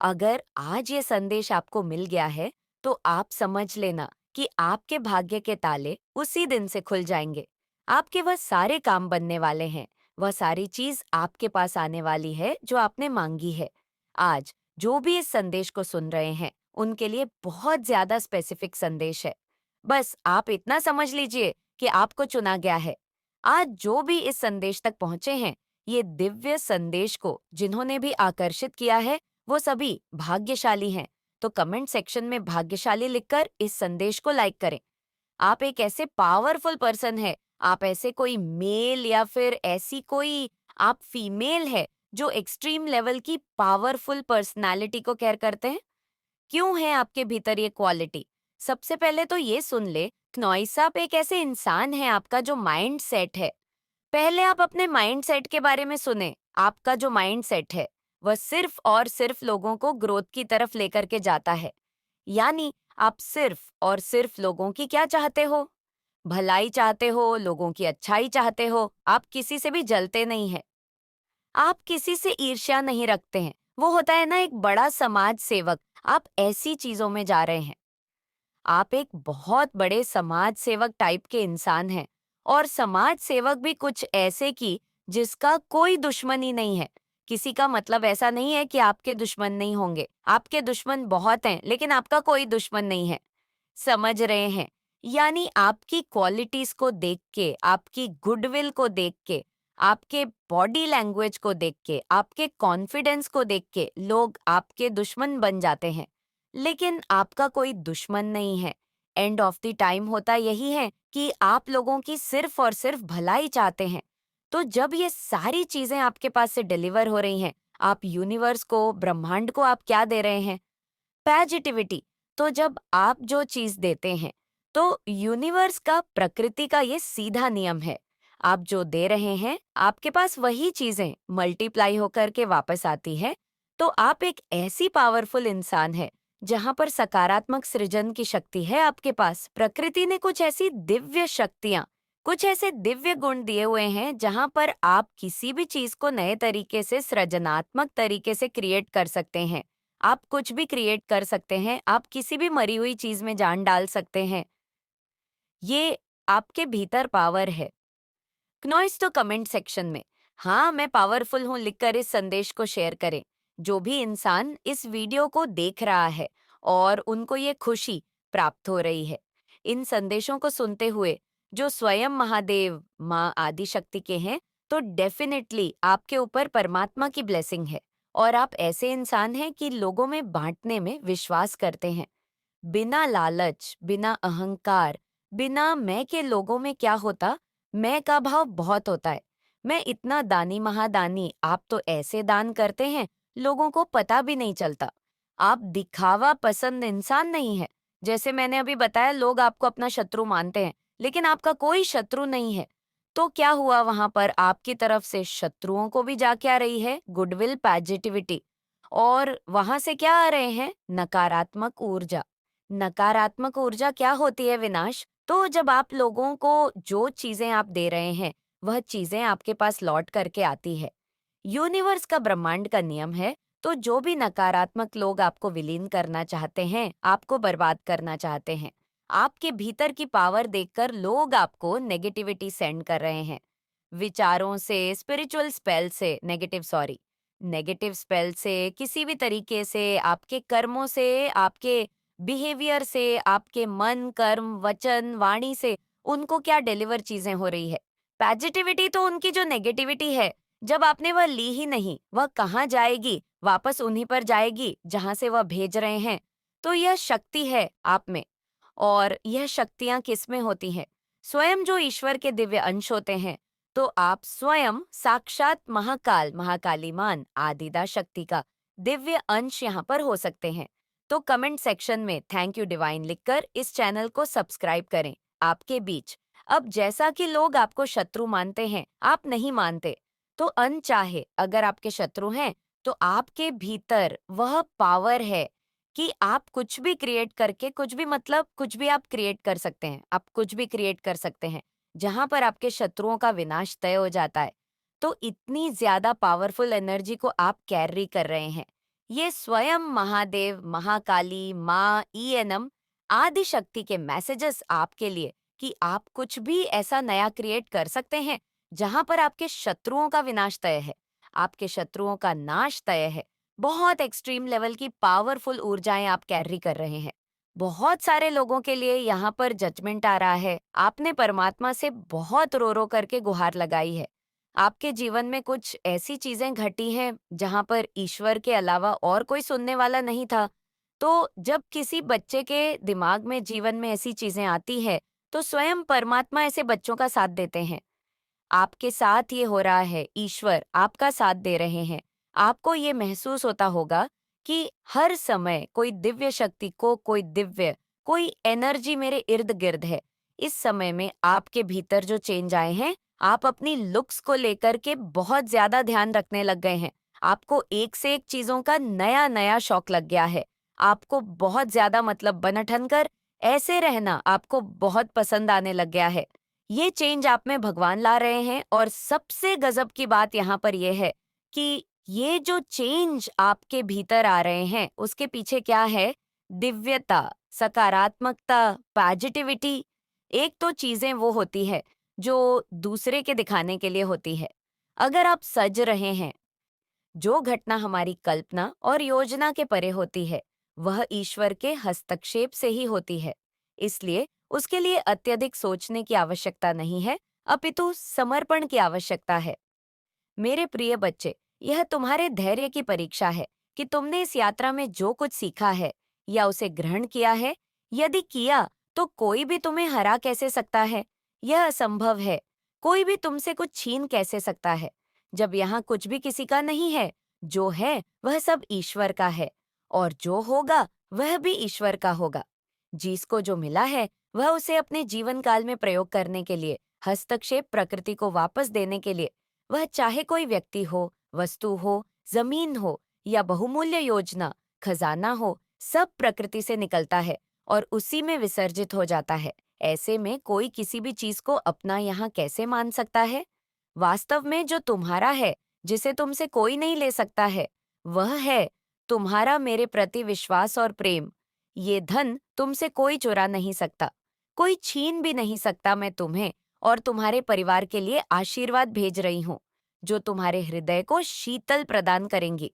अगर आज ये संदेश आपको मिल गया है, तो आप समझ लेना कि आपके भाग्य के ताले उसी दिन से खुल जाएंगे। आपके वह सारे काम बनने वाले हैं, वह सारी चीज आपके पास आने वाली है जो आपने मांगी है। आज जो भी इस संदेश को सुन रहे हैं, उनके लिए बहुत ज्यादा स्पेसिफिक संदेश है। बस आप इतना समझ लीजिए कि आपको चुना गया है। आज जो भी इस संदेश तक पहुंचे हैं, ये दिव्य संदेश को जिन्होंने भी आकर्षित किया है, वो सभी भाग्यशाली हैं। तो कमेंट सेक्शन में भाग्यशाली लिखकर इस संदेश को लाइक करें। आप एक ऐसे पावरफुल पर्सन है, आप ऐसे कोई मेल या फिर ऐसी कोई आप फीमेल है जो एक्सट्रीम लेवल की पावरफुल पर्सनालिटी को केयर करते हैं। क्यों है आपके भीतर ये क्वालिटी? सबसे पहले तो ये सुन ले, नॉइस आप एक ऐसे इंसान है, आपका जो माइंड सेट है। पहले आप अपने माइंड सेट के बारे में सुने। आपका जो माइंड सेट है, वह सिर्फ और सिर्फ लोगों को ग्रोथ की तरफ लेकर के जाता है। यानी आप सिर्फ और सिर्फ लोगों की क्या चाहते हो? भलाई चाहते हो, लोगों की अच्छाई चाहते हो। आप किसी से भी जलते नहीं है। आप किसी से ईर्ष्या नहीं रखते हैं। वो होता है ना एक बड़ा समाज सेवक। आप ऐसी चीजों में जा रहे हैं। आप एक बहुत बड़े समाज सेवक टाइप के इंसान हैं, और समाज सेवक भी कुछ ऐसे की जिसका कोई दुश्मन ही नहीं है। किसी का मतलब ऐसा नहीं है कि आपके दुश्मन नहीं होंगे। आपके दुश्मन बहुत हैं, लेकिन आपका कोई दुश्मन नहीं है। समझ रहे हैं? यानी आपकी क्वालिटीज को देख के, आपकी गुडविल को देख के, आपके बॉडी लैंग्वेज को देख के, आपके कॉन्फिडेंस को देख के लोग आपके दुश्मन बन जाते हैं। लेकिन आपका कोई दुश्मन नहीं है। एंड ऑफ द टाइम होता यही है कि आप लोगों की सिर्फ और सिर्फ भलाई चाहते हैं। तो जब ये सारी चीजें आपके पास से डिलीवर हो रही हैं, आप यूनिवर्स को, ब्रह्मांड को आप क्या दे रहे हैं? पॉजिटिविटी। तो जब आप जो चीज देते हैं, तो यूनिवर्स का, प्रकृति का ये सीधा नियम है। आप जो दे रहे हैं, आपके पास वही चीजें मल्टीप्लाई होकर के वापस आती है। तो आप एक ऐसी पावरफुल इंसान है जहां पर सकारात्मक सृजन की शक्ति है आपके पास। प्रकृति ने कुछ ऐसी दिव्य शक्तियां, कुछ ऐसे दिव्य गुण दिए हुए हैं जहां पर आप किसी भी चीज को नए तरीके से, सृजनात्मक तरीके से क्रिएट कर सकते हैं। आप कुछ भी क्रिएट कर सकते हैं, आप किसी भी मरी हुई चीज में जान डाल सकते हैं। ये आपके भीतर पावर है। नॉइस तो कमेंट सेक्शन में हाँ मैं पावरफुल हूँ लिखकर इस संदेश को शेयर करें। जो भी इंसान इस वीडियो को देख रहा है और उनको ये खुशी प्राप्त हो रही है इन संदेशों को सुनते हुए, जो स्वयं महादेव, माँ आदि शक्ति के हैं, तो डेफिनेटली आपके ऊपर परमात्मा की ब्लेसिंग है। और आप ऐसे इंसान हैं कि लोगों में बांटने में विश्वास करते हैं, बिना लालच, बिना अहंकार, बिना मैं के। लोगों में क्या होता, मैं का भाव बहुत होता है। मैं इतना दानी महादानी, आप तो ऐसे दान करते हैं, लोगों को पता भी नहीं चलता। आप दिखावा पसंद इंसान नहीं है। जैसे मैंने अभी बताया, लोग आपको अपना शत्रु मानते हैं, लेकिन आपका कोई शत्रु नहीं है। तो क्या हुआ वहां पर? आपकी तरफ से शत्रुओं को भी जाके आ रही है गुडविल, पॉजिटिविटी, और वहां से क्या आ रहे हैं? नकारात्मक ऊर्जा। नकारात्मक ऊर्जा क्या होती है, विनाश? तो जब आप लोगों को जो चीजें आप दे रहे हैं, वह चीजें आपके पास लौट करके आती है। यूनिवर्स का, ब्रह्मांड का नियम है। तो जो भी नकारात्मक लोग आपको विलीन करना चाहते हैं, आपको बर्बाद करना चाहते हैं, आपके भीतर की पावर देखकर लोग आपको नेगेटिविटी सेंड कर रहे हैं। विचारों से, स्पिरिचुअल स्पेल से, नेगेटिव स्पेल से, किसी भी तरीके से, आपके कर्मों से, आपके बिहेवियर से, आपके मन, कर्म, वचन, वाणी से उनको क्या डिलीवर चीजें हो रही है? पॉजिटिविटी। तो उनकी जो नेगेटिविटी है, जब आपने वह ली ही नहीं, वह कहाँ जाएगी? वापस उन्हीं पर जाएगी जहां से वह भेज रहे हैं। तो यह शक्ति है आप में। और यह शक्तियां किस में होती हैं? स्वयं जो ईश्वर के दिव्य अंश होते हैं। तो आप स्वयं साक्षात महाकाल, महाकाली मान, आदिदा शक्ति का दिव्य अंश यहाँ पर हो सकते हैं। तो कमेंट सेक्शन में थैंक यू डिवाइन लिखकर इस चैनल को सब्सक्राइब करें। आपके बीच, अब जैसा कि लोग आपको शत्रु मानते हैं, आप नहीं मानते, तो अनचाहे अगर आपके शत्रु हैं, तो आपके भीतर वह पावर है कि आप कुछ भी क्रिएट करके, कुछ भी मतलब कुछ भी आप क्रिएट कर सकते हैं। आप कुछ भी क्रिएट कर सकते हैं जहां पर आपके शत्रुओं का विनाश तय हो जाता है। तो इतनी ज्यादा पावरफुल एनर्जी को आप कैरी कर रहे हैं। ये स्वयं महादेव, महाकाली, माँ, ईएनएम आदि शक्ति के मैसेजेस आपके लिए कि आप कुछ भी ऐसा नया क्रिएट कर सकते हैं जहां पर आपके शत्रुओं का विनाश तय है, आपके शत्रुओं का नाश तय है। बहुत एक्सट्रीम लेवल की पावरफुल ऊर्जाएं आप कैरी कर रहे हैं। बहुत सारे लोगों के लिए यहाँ पर जजमेंट आ रहा है। आपने परमात्मा से बहुत रो रो करके गुहार लगाई है। आपके जीवन में कुछ ऐसी चीजें घटी हैं जहां पर ईश्वर के अलावा और कोई सुनने वाला नहीं था। तो जब किसी बच्चे के दिमाग में जीवन में ऐसी चीजें आती है, तो स्वयं परमात्मा ऐसे बच्चों का साथ देते हैं। आपके साथ ये हो रहा है, ईश्वर आपका साथ दे रहे हैं। आपको ये महसूस होता होगा कि हर समय कोई दिव्य शक्ति को कोई एनर्जी मेरे इर्द गिर्द है। इस समय में आपके भीतर जो चेंज आए हैं, आप अपनी लुक्स को लेकर के बहुत ज्यादा ध्यान रखने लग गए हैं। आपको एक से एक चीजों का नया नया शौक लग गया है। आपको बहुत ज्यादा मतलब बनठन कर ऐसे रहना आपको बहुत पसंद आने लग गया है। ये चेंज आप में भगवान ला रहे हैं और सबसे गजब की बात यहाँ पर यह है कि ये जो चेंज आपके भीतर आ रहे हैं उसके पीछे क्या है? दिव्यता, सकारात्मकता, पॉजिटिविटी। एक तो चीजें वो होती है जो दूसरे के दिखाने के लिए होती है। अगर आप सज रहे हैं, जो घटना हमारी कल्पना और योजना के परे होती है, वह ईश्वर के हस्तक्षेप से ही होती है। इसलिए उसके लिए अत्यधिक सोचने की आवश्यकता नहीं है, अपितु समर्पण की आवश्यकता है। मेरे प्रिय बच्चे, यह तुम्हारे धैर्य की परीक्षा है कि तुमने इस यात्रा में जो कुछ सीखा है या उसे ग्रहण किया है। यदि किया, तो कोई भी तुम्हें हरा कैसे सकता है? यह असंभव है। कोई भी तुमसे कुछ छीन कैसे सकता है? जब यहाँ कुछ भी किसी का नहीं है, जो है वह सब ईश्वर का है, और जो होगा वह भी ईश्वर का होगा। जिसको जो मिला है, वह उसे अपने जीवन काल में प्रयोग करने के लिए, हस्तक्षेप प्रकृति को वापस देने के लिए, वह चाहे कोई व्यक्ति हो, वस्तु हो, जमीन हो या बहुमूल्य योजना, खजाना हो, सब प्रकृति से निकलता है और उसी में विसर्जित हो जाता है। ऐसे में कोई किसी भी चीज को अपना यहाँ कैसे मान सकता है? वास्तव में जो तुम्हारा है, जिसे तुमसे कोई नहीं ले सकता है, वह है तुम्हारा मेरे प्रति विश्वास और प्रेम। ये धन तुमसे कोई चुरा नहीं सकता, कोई छीन भी नहीं सकता। मैं तुम्हें और तुम्हारे परिवार के लिए आशीर्वाद भेज रही हूँ, जो तुम्हारे हृदय को शीतल प्रदान करेंगी।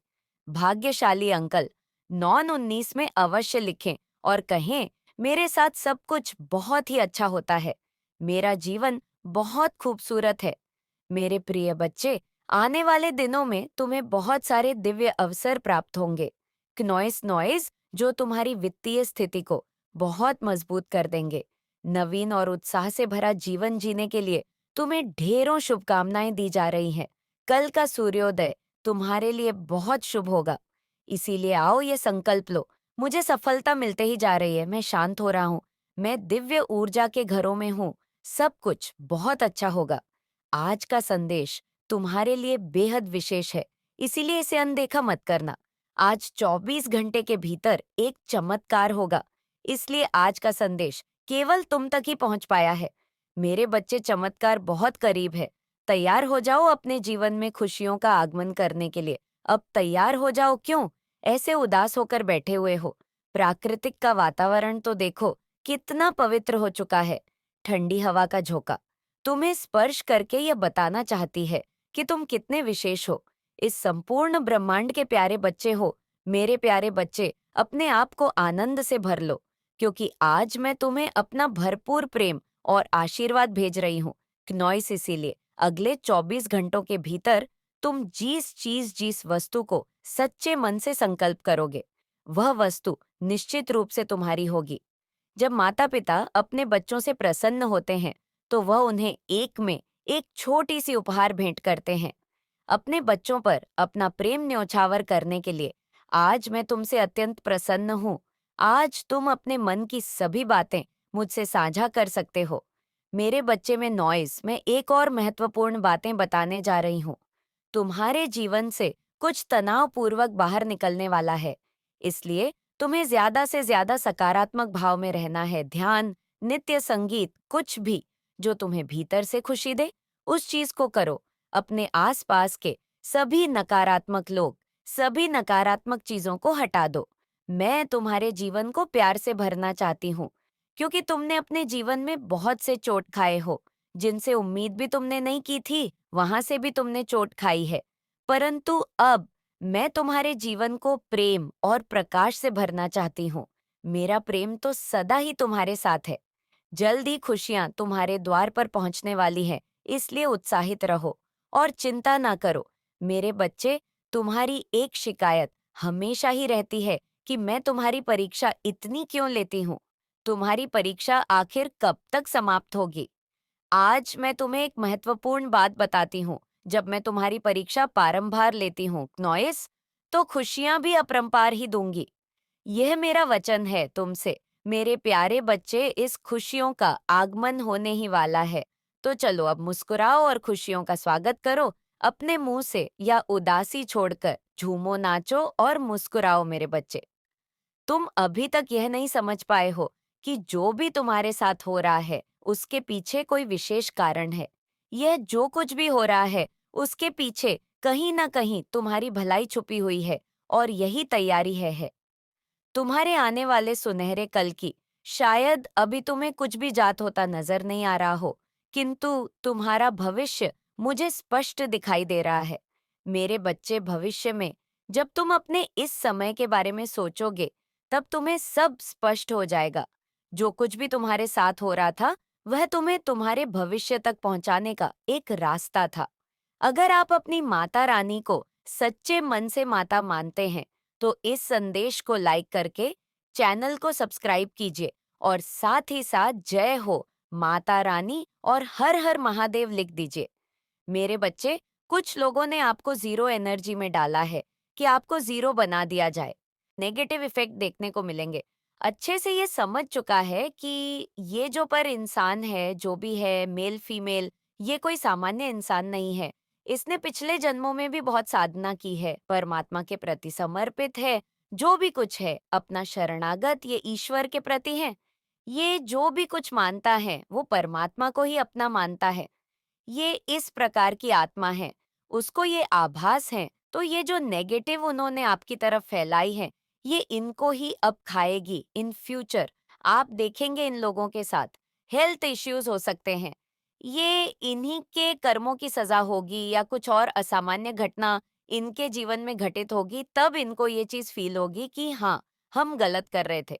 भाग्यशाली अंकल 9-19 में अवश्य लिखें और कहें, मेरे साथ सब कुछ बहुत ही अच्छा होता है। मेरा जीवन बहुत खूबसूरत है। मेरे प्रिय बच्चे, आने वाले दिनों में तुम्हें बहुत सारे दिव्य अवसर प्राप्त होंगे। क्नॉइस नॉइज जो तुम्हारी वित्तीय स्थिति को बहुत मजबूत कर देंगे। नवीन और उत्साह से भरा जीवन जीने के लिए तुम्हें ढेरों शुभकामनाएं दी जा रही हैं। कल का सूर्योदय तुम्हारे लिए बहुत शुभ होगा। इसीलिए आओ ये संकल्प लो, मुझे सफलता मिलते ही जा रही है, मैं शांत हो रहा हूँ, मैं दिव्य ऊर्जा के घरों में हूँ, सब कुछ बहुत अच्छा होगा। आज का संदेश तुम्हारे लिए बेहद विशेष है, इसीलिए इसे अनदेखा मत करना। आज 24 घंटे के भीतर एक चमत्कार होगा, इसलिए आज का संदेश केवल तुम तक ही पहुंच पाया है। मेरे बच्चे, चमत्कार बहुत करीब है। तैयार हो जाओ अपने जीवन में खुशियों का आगमन करने के लिए। अब तैयार हो जाओ। क्यों ऐसे उदास होकर बैठे हुए हो? प्राकृतिक का वातावरण तो देखो, कितना पवित्र हो चुका है। ठंडी हवा का झोंका तुम्हें स्पर्श करके यह बताना चाहती है कि तुम कितने विशेष हो। इस संपूर्ण ब्रह्मांड के प्यारे बच्चे हो। मेरे प्यारे बच्चे, अपने आप को आनंद से भर लो, क्योंकि आज मैं तुम्हें अपना भरपूर प्रेम और आशीर्वाद भेज रही हूँ। क्नॉइस इसीलिए अगले 24 घंटों के भीतर तुम जिस वस्तु को सच्चे मन से संकल्प करोगे, वह वस्तु निश्चित रूप से तुम्हारी होगी। जब माता पिता अपने बच्चों से प्रसन्न होते हैं, तो वह उन्हें एक में एक छोटी सी उपहार भेंट करते हैं। अपने बच्चों पर अपना प्रेम न्यौछावर करने के लिए आज मैं तुमसे अत्यंत प्रसन्न हूँ। आज तुम अपने मन की सभी बातें मुझसे साझा कर सकते हो। मेरे बच्चे में नॉइज, मैं एक और महत्वपूर्ण बातें बताने जा रही हूँ। तुम्हारे जीवन से कुछ तनावपूर्वक बाहर निकलने वाला है, इसलिए तुम्हें ज्यादा से ज्यादा सकारात्मक भाव में रहना है। ध्यान, नित्य संगीत, कुछ भी जो तुम्हें भीतर से खुशी दे, उस चीज को करो। अपने आसपास के सभी नकारात्मक लोग, सभी नकारात्मक चीजों को हटा दो। मैं तुम्हारे जीवन को प्यार से भरना चाहती हूँ, क्योंकि तुमने अपने जीवन में बहुत से चोट खाए हो, जिनसे उम्मीद भी तुमने नहीं की थी, वहां से भी तुमने चोट खाई है। परंतु अब मैं तुम्हारे जीवन को प्रेम और प्रकाश से भरना चाहती हूँ। मेरा प्रेम तो सदा ही तुम्हारे साथ है। जल्द ही खुशियां तुम्हारे द्वार पर पहुंचने वाली है, इसलिए उत्साहित रहो और चिंता ना करो। मेरे बच्चे, तुम्हारी एक शिकायत हमेशा ही रहती है कि मैं तुम्हारी परीक्षा इतनी क्यों लेती हूँ। तुम्हारी परीक्षा आखिर कब तक समाप्त होगी? आज मैं तुम्हें एक महत्वपूर्ण बात बताती हूँ। जब मैं तुम्हारी परीक्षा पारंबार लेती हूँ, नॉइस, तो खुशियां भी अपरंपार ही दूंगी। यह मेरा वचन है तुमसे। मेरे प्यारे बच्चे, इस खुशियों का आगमन होने ही वाला है। तो चलो अब मुस्कुराओ और खुशियों का स्वागत करो। अपने मुंह से या उदासी छोड़कर झूमो, नाचो और मुस्कुराओ मेरे बच्चे। तुम अभी तक यह नहीं समझ पाए हो कि जो भी तुम्हारे साथ हो रहा है, उसके पीछे कोई विशेष कारण है। यह जो कुछ भी हो रहा है, उसके पीछे कहीं ना कहीं तुम्हारी भलाई छुपी हुई है, और यही तैयारी है तुम्हारे आने वाले सुनहरे कल की। शायद अभी तुम्हें कुछ भी जात होता नजर नहीं आ रहा हो, किंतु तुम्हारा भविष्य मुझे स्पष्ट दिखाई दे रहा है। मेरे बच्चे, भविष्य में जब तुम अपने इस समय के बारे में सोचोगे, तब तुम्हें सब स्पष्ट हो जाएगा। जो कुछ भी तुम्हारे साथ हो रहा था, वह तुम्हें तुम्हारे भविष्य तक पहुंचाने का एक रास्ता था। अगर आप अपनी माता रानी को सच्चे मन से माता मानते हैं, तो इस संदेश को लाइक करके चैनल को सब्सक्राइब कीजिए, और साथ ही साथ जय हो माता रानी और हर हर महादेव लिख दीजिए। मेरे बच्चे, कुछ लोगों ने आपको जीरो एनर्जी में डाला है कि आपको जीरो बना दिया जाए। नेगेटिव इफेक्ट देखने को मिलेंगे। अच्छे से ये समझ चुका है कि ये जो पर इंसान है, जो भी है, मेल फीमेल, ये कोई सामान्य इंसान नहीं है। इसने पिछले जन्मों में भी बहुत साधना की है, परमात्मा के प्रति समर्पित है। जो भी कुछ है, अपना शरणागत ये ईश्वर के प्रति है। ये जो भी कुछ मानता है, वो परमात्मा को ही अपना मानता है। ये इस प्रकार की आत्मा है। उसको ये आभास है, तो ये जो नेगेटिव उन्होंने आपकी तरफ फैलाई है, ये इनको ही अब खाएगी इन फ्यूचर। आप देखेंगे इन लोगों के साथ हेल्थ इश्यूज हो सकते हैं। ये इन्हीं के कर्मों की सजा होगी, या कुछ और असामान्य घटना इनके जीवन में घटित होगी, तब इनको ये चीज फील होगी कि हाँ, हम गलत कर रहे थे।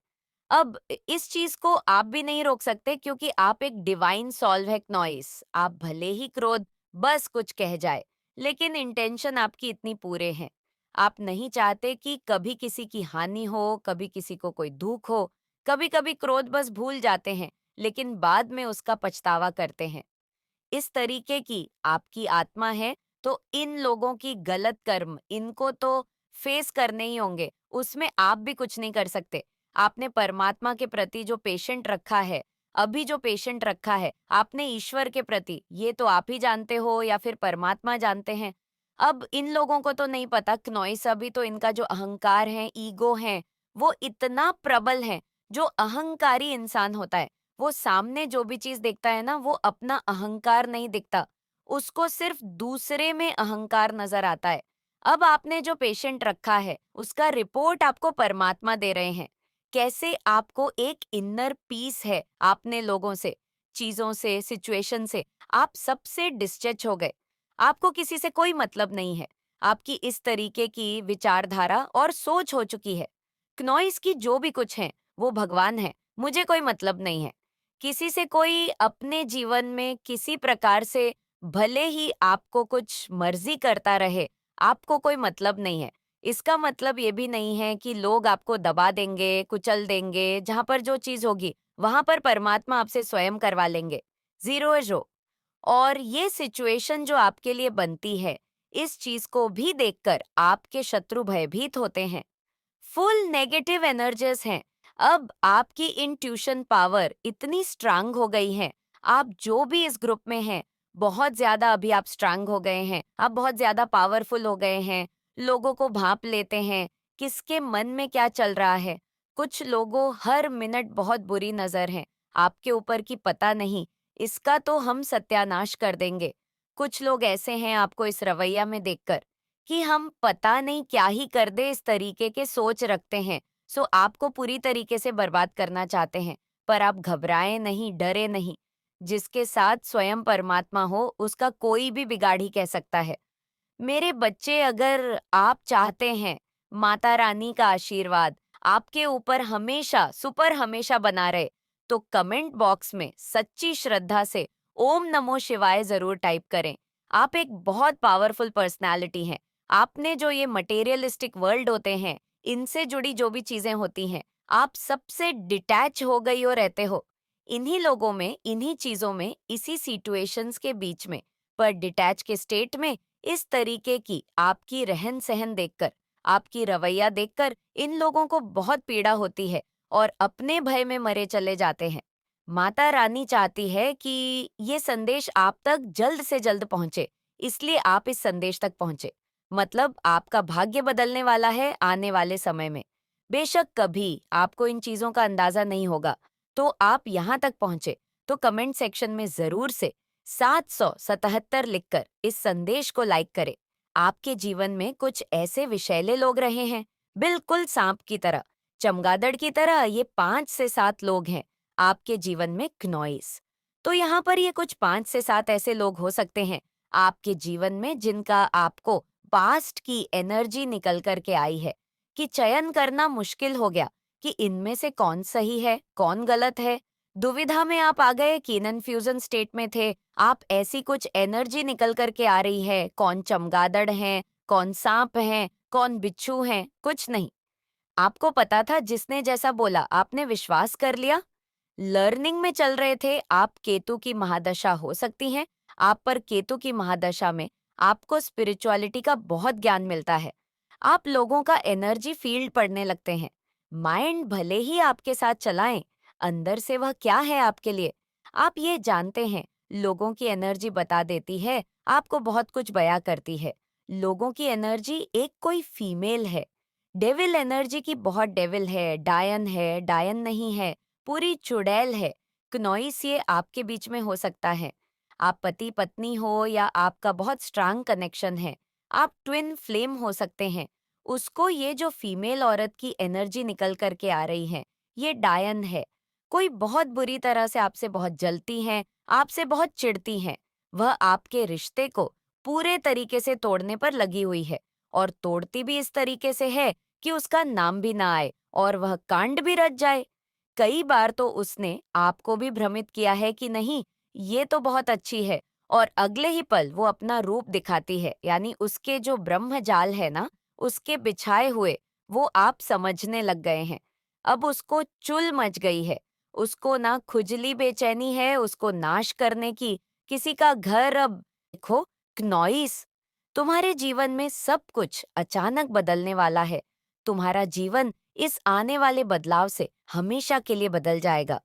अब इस चीज को आप भी नहीं रोक सकते, क्योंकि आप एक डिवाइन सॉल्व है, नॉइस। आप भले ही क्रोध बस कुछ कह जाए, लेकिन इंटेंशन आपकी इतनी पूरे हैं। आप नहीं चाहते कि कभी किसी की हानि हो, कभी किसी को कोई दुख हो। कभी कभी क्रोध बस भूल जाते हैं, लेकिन बाद में उसका पछतावा करते हैं। इस तरीके की आपकी आत्मा है, तो इन लोगों की गलत कर्म इनको तो फेस करने ही होंगे, उसमें आप भी कुछ नहीं कर सकते। आपने परमात्मा के प्रति जो पेशेंट रखा है, अभी जो पेशेंट रखा है, आपने ईश्वर के प्रति, ये तो आप ही जानते हो या फिर परमात्मा जानते हैं। अब इन लोगों को तो नहीं पता, क्नोइस, अभी तो इनका जो अहंकार है, ईगो है, वो इतना प्रबल है। जो अहंकारी इंसान होता है, वो सामने जो भी चीज देखता है ना, वो अपना अहंकार नहीं दिखता, उसको सिर्फ दूसरे में अहंकार नजर आता है। अब आपने जो पेशेंट रखा है, उसका रिपोर्ट आपको परमात्मा दे रहे हैं। कैसे आपको एक इनर पीस है, आपने लोगों से, चीजों से, सिचुएशन से आप सबसे डिस्टच हो गए। आपको किसी से कोई मतलब नहीं है। आपकी इस तरीके की विचारधारा और सोच हो चुकी है। क्नोइस की जो भी कुछ है, वो भगवान है, मुझे कोई मतलब नहीं है। किसी से कोई अपने जीवन में किसी प्रकार से भले ही आपको कुछ मर्जी करता रहे, आपको कोई मतलब नहीं है। इसका मतलब ये भी नहीं है कि लोग आपको दबा देंगे, कुचल देंगे। जहां पर जो चीज होगी, वहां पर परमात्मा आपसे स्वयं करवा लेंगे। जीरो जो। और ये सिचुएशन जो आपके लिए बनती है, इस चीज को भी देखकर आपके शत्रु भयभीत होते हैं। फुल नेगेटिव एनर्जीज हैं। अब आपकी इंट्यूशन पावर इतनी स्ट्रांग हो गई है। आप जो भी इस ग्रुप में हैं, बहुत ज्यादा अभी आप स्ट्रांग हो गए हैं। आप बहुत ज्यादा पावरफुल हो गए हैं। लोगों को भांप लेते हैं, किसके मन में क्या चल रहा है। कुछ लोगों हर मिनट बहुत बुरी नजर है आपके ऊपर की, पता नहीं, इसका तो हम सत्यानाश कर देंगे। कुछ लोग ऐसे हैं आपको इस रवैया में देखकर कि हम पता नहीं क्या ही कर दे इस तरीके के सोच रखते हैं। सो आपको पूरी तरीके से बर्बाद करना चाहते हैं। पर आप घबराएं नहीं, डरे नहीं। जिसके साथ स्वयं परमात्मा हो, उसका कोई भी बिगाड़ी कह सकता है। मेरे बच्चे, अगर आप चाहते हैं माता रानी का आशीर्वाद आपके ऊपर हमेशा सुपर हमेशा बना रहे, तो कमेंट बॉक्स में सच्ची श्रद्धा से ओम नमो शिवाय जरूर टाइप करें। आप एक बहुत पावरफुल पर्सनालिटी हैं। आपने जो ये मटेरियलिस्टिक वर्ल्ड होते हैं, इनसे जुड़ी जो भी चीजें होती हैं, आप सबसे डिटैच हो गई हो रहते हो। इन्हीं लोगों में, इन्हीं चीजों में, इसी सिचुएशंस के बीच में, पर डिटैच के स्टेट में इस तरीके की आपकी रहन सहन देखकर, आपकी रवैया देखकर इन लोगों को बहुत पीड़ा होती है और अपने भय में मरे चले जाते हैं। माता रानी चाहती है कि ये संदेश आप तक जल्द से जल्द पहुंचे, इसलिए आप इस संदेश तक पहुंचे। मतलब आपका भाग्य बदलने वाला है आने वाले समय में। बेशक कभी आपको इन चीजों का अंदाजा नहीं होगा, तो आप यहाँ तक पहुंचे, तो कमेंट सेक्शन में जरूर से 777 लिखकर इस संदेश को लाइक करें। आपके जीवन में कुछ ऐसे विषैले लोग रहे हैं, बिल्कुल सांप की तरह, चमगादड़ की तरह। ये 5 से 7 लोग हैं आपके जीवन में क्नॉइस। तो यहाँ पर ये कुछ 5 से 7 ऐसे लोग हो सकते हैं आपके जीवन में, जिनका आपको पास्ट की एनर्जी निकल करके आई है कि चयन करना मुश्किल हो गया कि इनमें से कौन सही है, कौन गलत है। दुविधा में आप आ गए, कि कन्फ्यूजन स्टेट में थे आप। ऐसी कुछ एनर्जी निकल करके आ रही है, कौन चमगादड़ है, कौन सांप है, कौन बिच्छू है, कुछ नहीं। आपको पता था, जिसने जैसा बोला आपने विश्वास कर लिया। लर्निंग में चल रहे थे आप। केतु की महादशा हो सकती है आप पर। केतु की महादशा में आपको स्पिरिचुअलिटी का बहुत ज्ञान मिलता है। आप लोगों का एनर्जी फील्ड पढ़ने लगते हैं। माइंड भले ही आपके साथ चलाएं, अंदर से वह क्या है आपके लिए, आप ये जानते हैं। लोगों की एनर्जी बता देती है, आपको बहुत कुछ बयां करती है। लोगों की एनर्जी एक कोई फीमेल है। डेविल एनर्जी की बहुत डेविल है, डायन नहीं है, पूरी चुड़ैल है। क्नॉइस ये आपके बीच में हो सकता है। आप पति पत्नी हो या आपका बहुत स्ट्रांग कनेक्शन है, आप ट्विन फ्लेम हो सकते हैं। उसको ये जो फीमेल औरत की एनर्जी निकल करके आ रही है, ये डायन है। कोई बहुत बुरी तरह से आपसे बहुत जलती हैं, आपसे बहुत चिढ़ती हैं। वह आपके रिश्ते को पूरे तरीके से तोड़ने पर लगी हुई है, और तोड़ती भी इस तरीके से है कि उसका नाम भी ना आए और वह कांड भी रच जाए। कई बार तो उसने आपको भी भ्रमित किया है कि नहीं, ये तो बहुत अच्छी है, और अगले ही पल वो अपना रूप दिखाती है। यानी उसके जो ब्रह्म जाल है ना, उसके बिछाए हुए, वो आप समझने लग गए हैं। अब उसको चुल मच गई है। उसको ना खुजली बेचैनी है उसको नाश करने की, किसी का घर। अब देखो क्नॉइस, तुम्हारे जीवन में सब कुछ अचानक बदलने वाला है। तुम्हारा जीवन इस आने वाले बदलाव से हमेशा के लिए बदल जाएगा।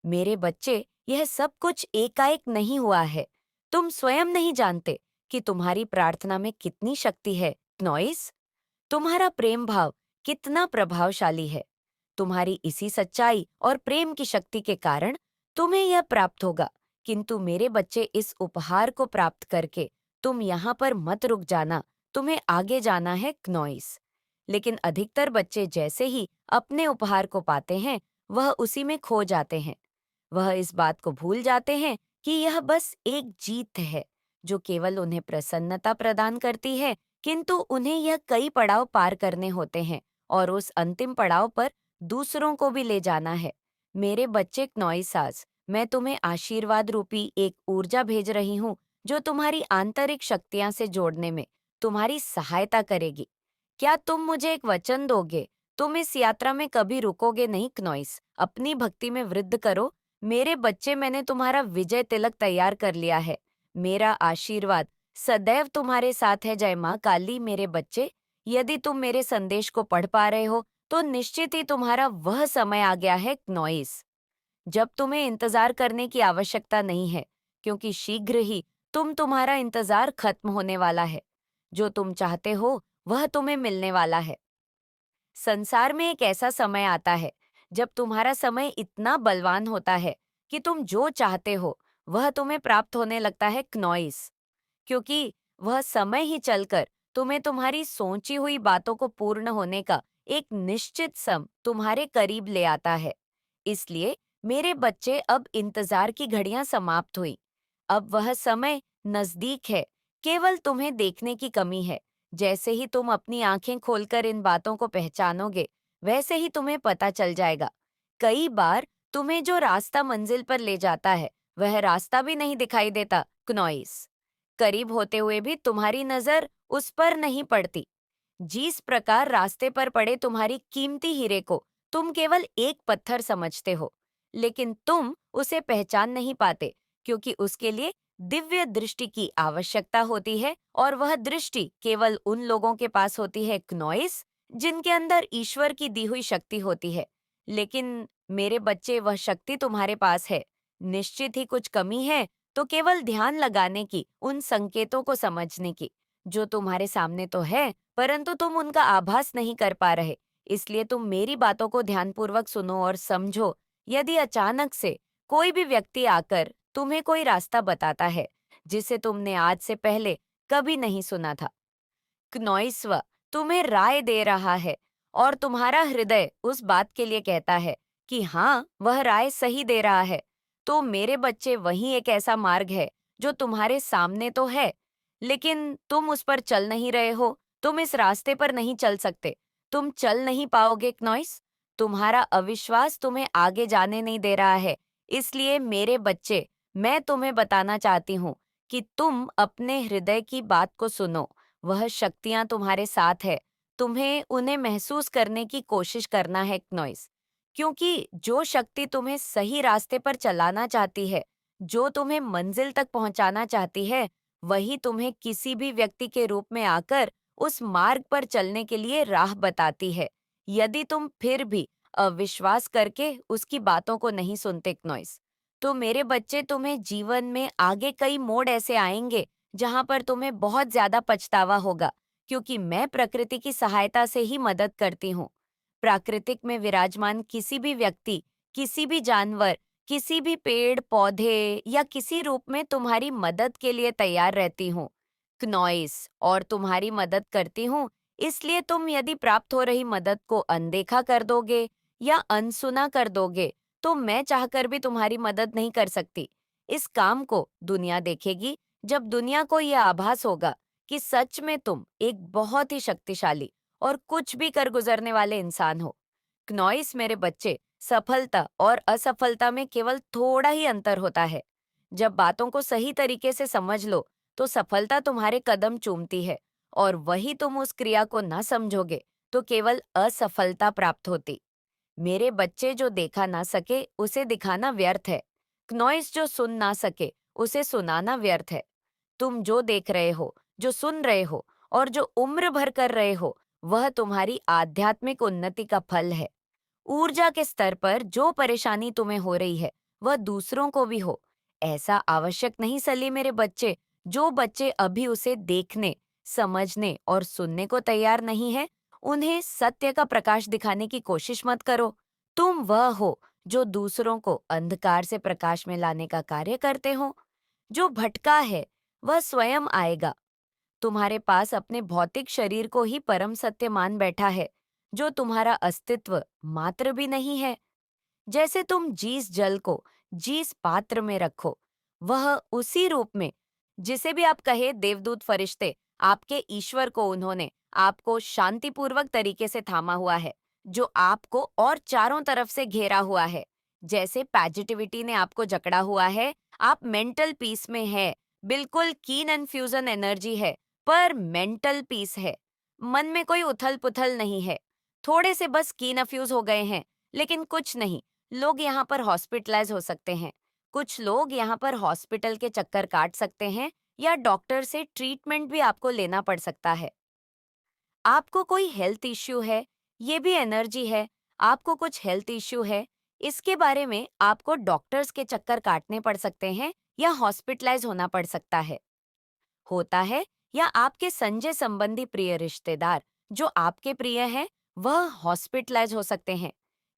मेरे बच्चे, यह सब कुछ एकाएक नहीं हुआ है। तुम स्वयं नहीं जानते कि तुम्हारी प्रार्थना में कितनी शक्ति है। नॉइस, तुम्हारा प्रेम भाव कितना प्रभावशाली है। तुम्हारी इसी सच्चाई और प्रेम की शक्ति के कारण तुम्हें यह प्राप्त होगा। किंतु मेरे बच्चे, इस उपहार को प्राप्त करके तुम यहाँ पर मत रुक जाना। तुम्हें आगे जाना है क्नॉइस। लेकिन अधिकतर बच्चे जैसे ही अपने उपहार को पाते हैं, वह उसी में खो जाते हैं। वह इस बात को भूल जाते हैं कि यह बस एक जीत है, जो केवल उन्हें प्रसन्नता प्रदान करती है, किंतु उन्हें यह कई पड़ाव पार करने होते हैं और उस अंतिम पड़ाव पर दूसरों को भी ले जाना है। मेरे बच्चे क्नॉइसास, मैं तुम्हें आशीर्वाद रूपी एक ऊर्जा भेज रही हूँ, जो तुम्हारी आंतरिक शक्तियां से जोड़ने में तुम्हारी सहायता करेगी। क्या तुम मुझे एक वचन दोगे? तुम इस यात्रा में कभी रुकोगे नहीं क्नॉइस। अपनी भक्ति में वृद्धि करो। मेरे बच्चे, मैंने तुम्हारा विजय तिलक तैयार कर लिया है। मेरा आशीर्वाद सदैव तुम्हारे साथ है। जय माँ काली। मेरे बच्चे, यदि तुम मेरे संदेश को पढ़ पा रहे हो, तो निश्चित ही तुम्हारा वह समय आ गया है क्नॉइस, जब तुम्हें इंतजार करने की आवश्यकता नहीं है, क्योंकि शीघ्र ही तुम्हारा इंतजार खत्म होने वाला है। जो तुम चाहते हो, वह तुम्हें मिलने वाला है। संसार में एक ऐसा समय आता है जब तुम्हारा समय इतना बलवान होता है कि तुम जो चाहते हो वह तुम्हें प्राप्त होने लगता है क्नॉइस, क्योंकि वह समय ही चलकर तुम्हें तुम्हारी सोची हुई बातों को पूर्ण होने का एक निश्चित समय तुम्हारे करीब ले आता है। इसलिए मेरे बच्चे, अब इंतजार की घड़ियां समाप्त हुई। अब वह समय नजदीक है। केवल तुम्हें देखने की कमी है। जैसे ही तुम अपनी आंखें खोलकर इन बातों को पहचानोगे, वैसे ही तुम्हें पता चल जाएगा। कई बार तुम्हें जो रास्ता मंजिल पर ले जाता है, वह रास्ता भी नहीं दिखाई देता, क्नॉइस। करीब होते हुए भी तुम्हारी नजर उस पर नहीं पड़ती। जिस प्रकार रास्ते पर पड़े तुम्हारी कीमती हीरे को तुम केवल एक पत्थर समझते हो, लेकिन तुम उसे पहचान नहीं पाते, क्योंकि उसके लिए दिव्य दृष्टि की आवश्यकता होती है, और वह दृष्टि केवल उन लोगों के पास होती है, क्नॉइस, जिनके अंदर ईश्वर की दी हुई शक्ति होती है। लेकिन मेरे बच्चे, वह शक्ति तुम्हारे पास है। निश्चित ही कुछ कमी है, तो केवल ध्यान लगाने की, उन संकेतों को समझने की, जो तुम्हारे सामने तो है, परंतु तुम उनका आभास नहीं कर पा रहे। इसलिए तुम मेरी बातों को ध्यानपूर्वक सुनो और समझो। यदि अचानक से कोई भी व्यक्ति आकर तुम्हें कोई रास्ता बताता है, जिसे तुमने आज से पहले कभी नहीं सुना था, क्नोइस्व तुम्हें राय दे रहा है, और तुम्हारा हृदय उस बात के लिए कहता है कि हाँ, वह राय सही दे रहा है, तो मेरे बच्चे, वही एक ऐसा मार्ग है जो तुम्हारे सामने तो है, लेकिन तुम उस पर चल नहीं रहे हो। तुम इस रास्ते पर नहीं चल सकते। तुम चल नहीं पाओगे, क्नॉइस। तुम्हारा अविश्वास तुम्हें आगे जाने नहीं दे रहा है। इसलिए मेरे बच्चे, मैं तुम्हें बताना चाहती हूँ कि तुम अपने हृदय की बात को सुनो। वह शक्तियां तुम्हारे साथ है। तुम्हें उन्हें महसूस करने की कोशिश करना है, क्नॉइस। क्योंकि जो शक्ति तुम्हें सही रास्ते पर चलाना चाहती है, जो तुम्हें मंजिल तक पहुंचाना चाहती है, वही तुम्हें किसी भी व्यक्ति के रूप में आकर उस मार्ग पर चलने के लिए राह बताती है। यदि तुम फिर भी अविश्वास करके उसकी बातों को नहीं सुनते, क्नॉइस, तो मेरे बच्चे, तुम्हें जीवन में आगे कई मोड़ ऐसे आएंगे जहां पर तुम्हें बहुत ज्यादा पछतावा होगा, क्योंकि मैं प्रकृति की सहायता से ही मदद करती हूँ। प्राकृतिक में विराजमान किसी भी व्यक्ति, किसी भी जानवर, किसी भी पेड़ पौधे या किसी रूप में तुम्हारी मदद के लिए तैयार रहती हूँ, क्नॉइस, और तुम्हारी मदद करती हूँ। इसलिए तुम यदि प्राप्त हो रही मदद को अनदेखा कर दोगे या अनसुना कर दोगे, तो मैं चाहकर भी तुम्हारी मदद नहीं कर सकती। इस काम को दुनिया देखेगी जब दुनिया को यह आभास होगा कि सच में तुम एक बहुत ही शक्तिशाली और कुछ भी कर गुजरने वाले इंसान हो। क्नॉइस, मेरे बच्चे, सफलता और असफलता में केवल थोड़ा ही अंतर होता है। जब बातों को सही तरीके से समझ लो, तो सफलता तुम्हारे कदम चूमती है, और वही तुम उस क्रिया को न समझोगे, तो केवल असफलता प्राप्त होती। मेरे बच्चे, जो देखा ना सके उसे दिखाना व्यर्थ है। क्नॉइस, जो सुन ना सके उसे सुनाना व्यर्थ है। तुम जो देख रहे हो, जो सुन रहे हो और जो उम्र भर कर रहे हो, वह तुम्हारी आध्यात्मिक उन्नति का फल है। ऊर्जा के स्तर पर जो परेशानी तुम्हें हो रही है, वह दूसरों को भी हो, ऐसा आवश्यक नहीं। सली, मेरे बच्चे, जो बच्चे अभी उसे देखने, समझने और सुनने को तैयार नहीं है, उन्हें सत्य का प्रकाश दिखाने की कोशिश मत करो। तुम वह हो जो दूसरों को अंधकार से प्रकाश में लाने का कार्य करते हो। जो भटका है, वह स्वयं आएगा। तुम्हारे पास अपने भौतिक शरीर को ही परम सत्य मान बैठा है, जो तुम्हारा अस्तित्व मात्र भी नहीं है। जैसे तुम जिस जल को जिस पात्र में रखो, वह उसी रूप में, जिसे भी आप कहे देवदूत फरिश्ते, आपके ईश्वर को, उन्होंने आपको शांतिपूर्वक तरीके से थामा हुआ है, जो आपको और चारों तरफ से घेरा हुआ है। जैसे पॉजिटिविटी ने आपको जकड़ा हुआ है, आप मेंटल पीस में है। बिल्कुल कीन एंड फ्यूजन एनर्जी है, पर मेंटल पीस है। मन में कोई उथल पुथल नहीं है। थोड़े से बस कीन अफ्यूज हो गए हैं, लेकिन कुछ नहीं। लोग यहाँ पर हॉस्पिटलाइज हो सकते हैं। कुछ लोग यहाँ पर हॉस्पिटल के चक्कर काट सकते हैं, या डॉक्टर से ट्रीटमेंट भी आपको लेना पड़ सकता है। आपको कोई हेल्थ इश्यू है, ये भी एनर्जी है। आपको कुछ हेल्थ इश्यू है, इसके बारे में आपको डॉक्टर्स के चक्कर काटने पड़ सकते हैं, या हॉस्पिटलाइज होना पड़ सकता है। होता है, या आपके संजय संबंधी प्रिय रिश्तेदार, जो आपके प्रिय हैं, वह हॉस्पिटलाइज हो सकते हैं।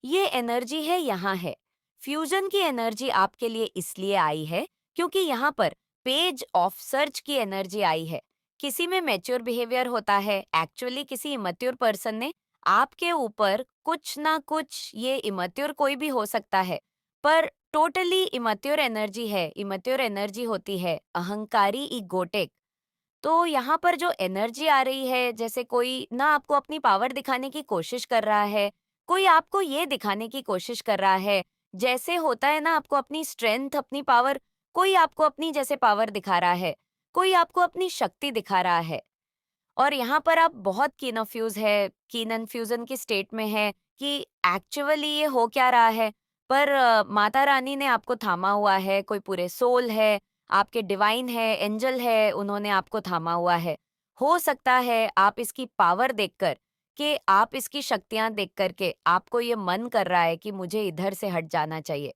ये एनर्जी है, यहाँ है। फ्यूजन की एनर्जी आपके लिए इसलिए आई है, क्योंकि यहाँ पर पेज ऑफ सर्च की एनर्जी आई है। किसी में मैच्योर बिहेवियर होता है, एक्चुअली किसी इमैच्योर पर्सन ने आपके ऊपर कुछ ना कुछ, ये इमैच्योर कोई भी हो सकता है, पर टोटली इमैच्योर एनर्जी है, इमैच्योर एनर्जी होती है अहंकारी ईगोटिक। तो यहाँ पर जो एनर्जी आ रही है, जैसे कोई ना आपको अपनी पावर दिखाने की कोशिश कर रहा है, कोई आपको ये दिखाने की कोशिश कर रहा है, जैसे होता है ना आपको अपनी स्ट्रेंथ, अपनी पावर, कोई आपको अपनी जैसे पावर दिखा रहा है, कोई आपको अपनी शक्ति दिखा रहा है। और यहाँ पर आप बहुत कीन कन्फ्यूजन की स्टेट में है कि एक्चुअली ये हो क्या रहा है। पर माता रानी ने आपको थामा हुआ है, कोई पूरे सोल है, आपके डिवाइन है, एंजल है, उन्होंने आपको थामा हुआ है। हो सकता है आप इसकी पावर देखकर, कि आप इसकी शक्तियां देख करके आपको ये मन कर रहा है कि मुझे इधर से हट जाना चाहिए।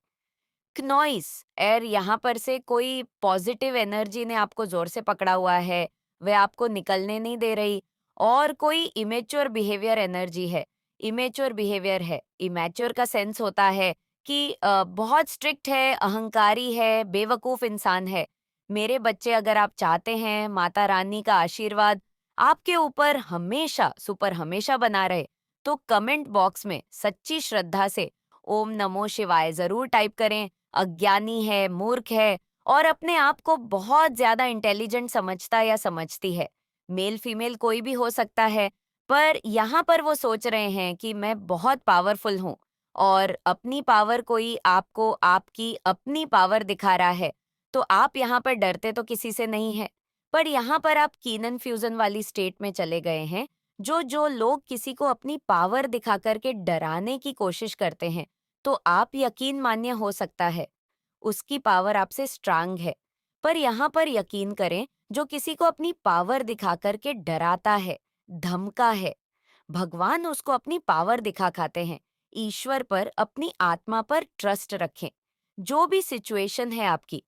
नॉइस एयर, यहाँ पर से कोई पॉजिटिव एनर्जी ने आपको जोर से पकड़ा हुआ है, वह आपको निकलने नहीं दे रही। और कोई इमेच्योर बिहेवियर एनर्जी है, इमेच्योर बिहेवियर है, इमेच्योर का सेंस होता है कि बहुत स्ट्रिक्ट है, अहंकारी है, बेवकूफ इंसान है। मेरे बच्चे, अगर आप चाहते हैं माता रानी का आशीर्वाद आपके ऊपर हमेशा सुपर हमेशा बना रहे, तो कमेंट बॉक्स में सच्ची श्रद्धा से ओम नमो शिवाय जरूर टाइप करें। अज्ञानी है, मूर्ख है और अपने आप को बहुत ज्यादा इंटेलिजेंट समझता या समझती है। मेल फीमेल कोई भी हो सकता है, पर यहाँ पर वो सोच रहे हैं कि मैं बहुत पावरफुल हूँ और अपनी पावर, कोई आपको आपकी अपनी पावर दिखा रहा है, तो आप यहाँ पर डरते तो किसी से नहीं है। पर यहाँ पर आप कीनन फ्यूजन वाली स्टेट में चले गए हैं। जो जो लोग किसी को अपनी पावर दिखा करके डराने की कोशिश करते हैं, तो आप यकीन मान्य हो सकता है, उसकी पावर आपसे स्ट्रांग है। पर यहाँ पर यकीन करें, जो किसी को अपनी पावर दिखा करके डराता है, धमका है, भगवान उसको अपनी पावर दिखा खाते हैं। ईश्वर पर, अपनी आत्मा पर ट्रस्ट रखें। जो भी सिचुएशन है आपकी,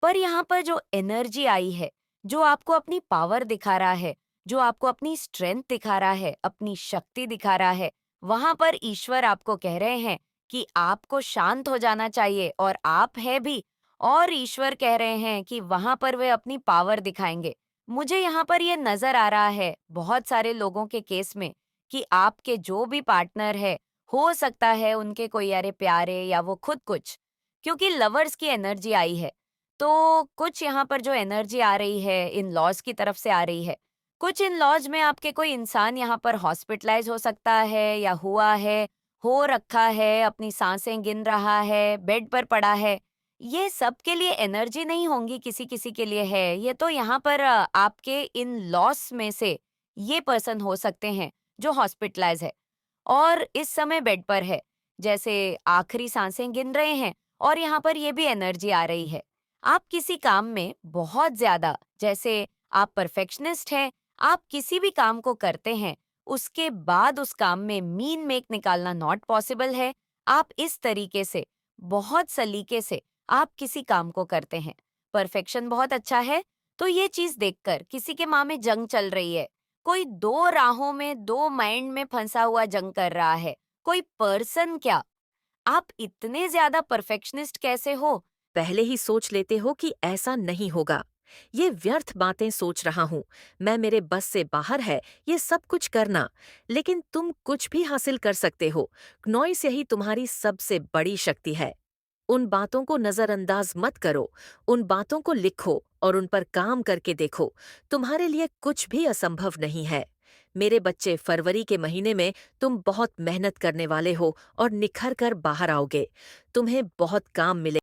पर यहाँ पर जो एनर्जी आई है, जो आपको अपनी पावर दिखा रहा है, जो आपको अपनी स्ट्रेंथ दिखा रहा है, अपनी शक्ति दिखा रहा है, वहां पर ईश्वर आपको कह रहे हैं कि आपको शांत हो जाना चाहिए, और आप है भी। और ईश्वर कह रहे हैं कि वहां पर वे अपनी पावर दिखाएंगे। मुझे यहाँ पर ये नजर आ रहा है बहुत सारे लोगों के केस में, कि आपके जो भी पार्टनर है, हो सकता है उनके कोई यारे प्यारे या वो खुद कुछ, क्योंकि लवर्स की एनर्जी आई है। तो कुछ यहाँ पर जो एनर्जी आ रही है, इन लॉज की तरफ से आ रही है। कुछ इन लॉज में आपके कोई इंसान यहाँ पर हॉस्पिटलाइज हो सकता है, या हुआ है, हो रखा है, अपनी सांसें गिन रहा है, बेड पर पड़ा है। ये सबके लिए एनर्जी नहीं होंगी, किसी किसी के लिए है ये। तो यहाँ पर आपके इन लॉस में से ये पर्सन हो सकते हैं जो हॉस्पिटलाइज है और इस समय बेड पर है, जैसे आखिरी सांसें गिन रहे हैं। और यहाँ पर ये भी एनर्जी आ रही है, आप किसी काम में बहुत ज्यादा, जैसे आप परफेक्शनिस्ट हैं, आप किसी भी काम को करते हैं, उसके बाद उस काम में मीन मेक निकालना नॉट पॉसिबल है। आप इस तरीके से, बहुत सलीके से आप किसी काम को करते हैं, परफेक्शन बहुत अच्छा है। तो ये चीज देखकर किसी के माँ में जंग चल रही है, कोई दो राहों में, दो माइंड में फंसा हुआ जंग कर रहा है। कोई पर्सन क्या, आप इतने ज्यादा परफेक्शनिस्ट कैसे हो? पहले ही सोच लेते हो कि ऐसा नहीं होगा। ये व्यर्थ बातें सोच रहा हूँ। मैं, मेरे बस से बाहर है ये सब कुछ करना। लेकिन तुम कुछ भी हासिल कर सकते हो। नॉइस यही तुम्हारी सबसे बड़ी शक्ति है। उन बातों को नजरअंदाज मत करो। उन बातों को लिखो और उन पर काम करके देखो। तुम्हारे लिए कुछ भी असंभव नहीं है। मेरे बच्चे, फरवरी के महीने में तुम बहुत मेहनत करने वाले हो और निखर कर बाहर आओगे। तुम्हें बहुत काम मिले।